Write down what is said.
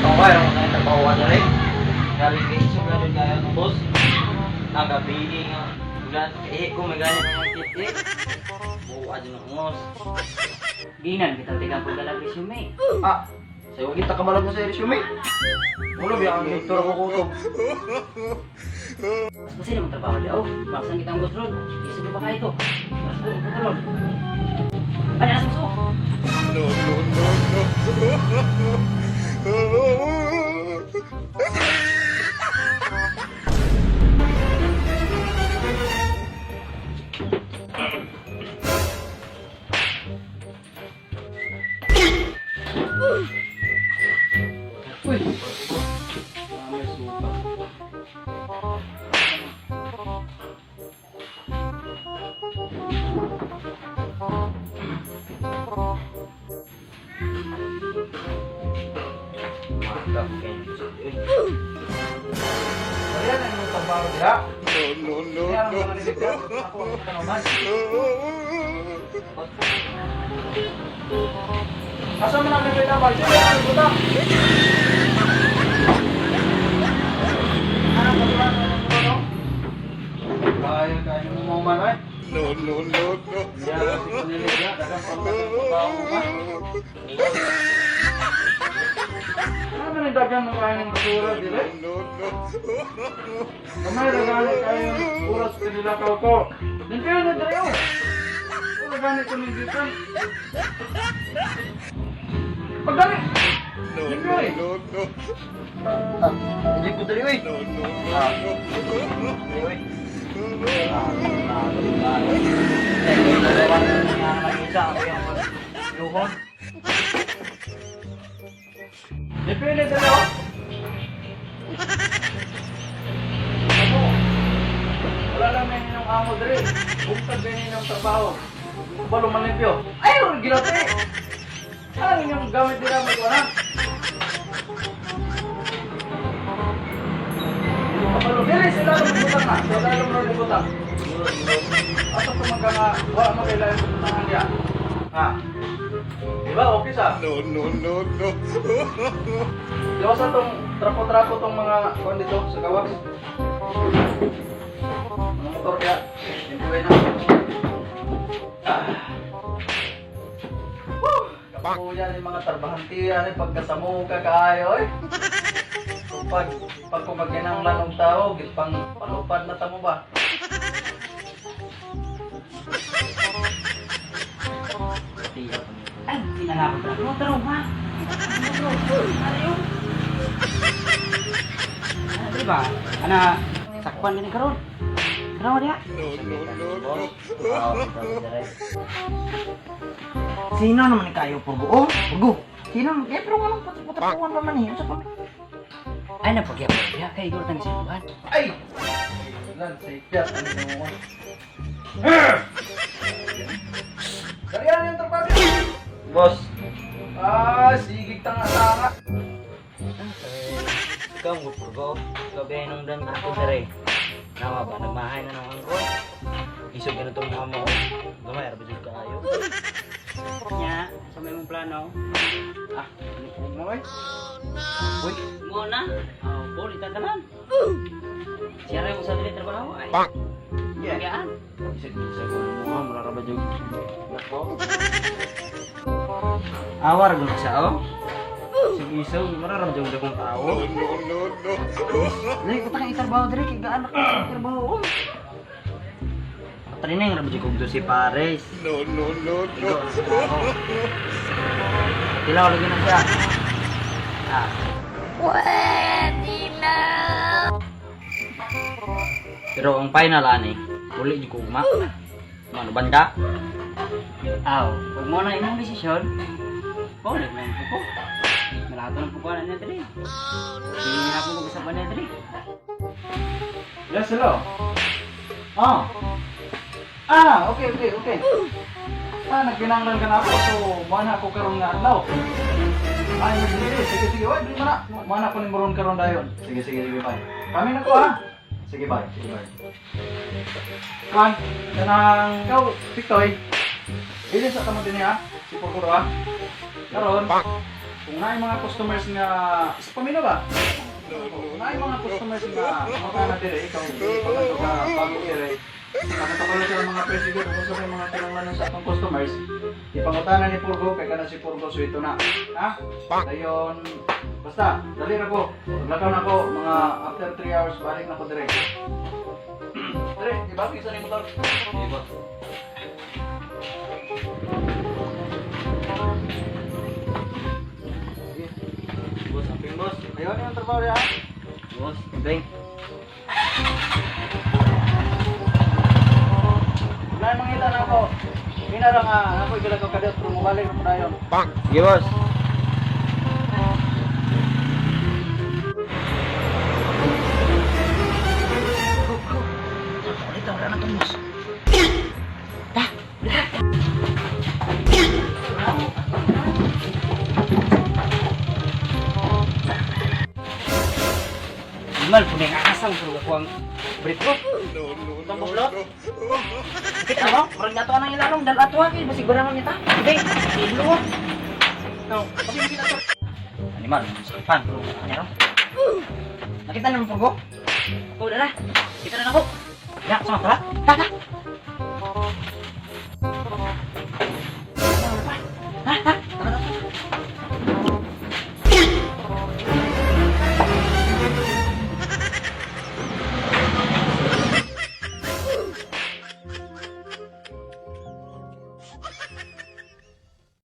Okay, ako na yung trabaho na rin. Galing kayo, sobrang kaya ng boss. Nagabi nga. Bulan, kung may ganyan ng titi. Buwa din ng ngos. Ginan, kita tiga po dalang resume. Ah, sa'yo kita kamalag mo sa resume. Mula biya ang doktor ako kutob. Kasi naman trabaho di oh. Baksan kita ang gusrod. Isip ba kayo ito? Mas doon, putulog. Ano na suso? No, no, no, no. Uy! May suka. Mantap kayaknya. Kalian yang mau tambah ya? No, no, Kaya no, ang mga nilipyan, ako ang kanaman. Asa mo na nilipyan ba? Sige, ano buta? Ano ba diba? Ano? Kaya mo mo man ay? no, no, no, no. Kaya kasi kung nilipyan, dagang pangkatang mo ba? Ano ba dagang mo kaya ng basura, dili? No, no. Kamay nagani kayo ng oras pinilakaw ko. Nandiyo na tayo. Nagani ko ng dito. Pagdali! No, Nandiyo eh. no, no. Hindi ko tayo eh. No, no, no. Tayo eh. Depende tayo. Wala lang na inyong amo dre. Kung sabihin ng trabaho, balo malimpyo. Ay, wala ginate. Ano inyong gamit nila magwana? Kapalo, dili sila lumutang na. Sila lumutang. Asa tumaga nga, wala magkailangan lumutangan niya. Ha? Diba, okay sa? No, no, no, no. Iwasan tong trapo-trapo tong mga kuwan dito sa gawas. Mga motor kaya, simpuin na. Kapuya yung mga tarbahantiyan eh, pagkasamo ka kaayo eh. Pag kumagyan ng lanong tao, pang palupad na tamo ba? Ay, pinalapot na. Ano, taro ba? Ano yun? Ano, diba? Ano, sakpan din karon. Ano dia? No, no, no, no. Sino naman ni kayo purgo? Oh, purgo. Sino? Eh, pero anong patapatuan naman niya? Sa pag... Ay, napagyapan niya. Kaya igor tang sinuban. Ay! Lan, sipyat. Ano mo? Kalian yung trabaho. Boss. Sigig tanga-tanga. Kamu purgo. Gabi nung dan ko dere. Nama ba nagmahay na naman ko. Isog na itong mga mo. Gamay, arabasig ka kayo. Nya, sa may mong plano. Ah, ano mo eh? Uy, mo na. Oh, boli tatanan. Siya rin mo sa dili trabaho ay. Yeah. Kayaan. Isig-isig ko ng mga mararabadyo. Nako. Awar gud siya oh. Isig-isig, mararabadyo kong tao. No, no, no, no. Dili ko tang itrabaho diri kay gaan ako itrabaho. Training ra bajud ko si Pares. No, no, no, no. Tilaw lagi na siya. Ah. Pero ang final ani, uli di ko ugma. Ano banda? Aw, pag mo na imong desisyon, bawal na yung puko. Malato ng puko na niya dali. Hindi na ako mag-usapan niya dali. Yes, hello. Okay. Nagkinanglan ka na ako, so mana ako karon nga adlaw. Ay, sige, wait, di mana ako ni Moron karon dayon. Sige, bye. Kami na ko ha. Sige, bye. Kan, kanang ikaw, Victoy. Ilis sa tamo din ha. Si Purpuro ha. Karon, Kung na mga customers nga sa pamilya ba? Kung na mga customers nga makana dire ikaw pagka ka bago dire. Nakatapalo sila mga president kung sa mga kinanglan sa atong customers. Ipangutanan ni Purgo kay kana si Purgo so ito na. Ha? Dayon basta dali ra ko. Maglakaw na ko mga after 3 hours balik na ko dire. Dire, ibagi sa ni motor. Ibot. Boss, aping boss. Ayun yung trabaho niya. Boss, beng. Wala mangita na ako. Pinara nga ako igalaw kadot pero mobalik mo dayon. Sige, boss. Ito wala na tong boss. Mal, punya ngasang suruh aku ang brit ko. No, no, Tunggu no, belum? no. Kita mo, orang jatuh nang ilarong dan atuh lagi masih goreng kita. Oke, dulu. Tuh, tapi kita tuh. Animal, pan, nyarong. Nakita naman po ko. Udah lah, kita na ako. Ya, sama pala.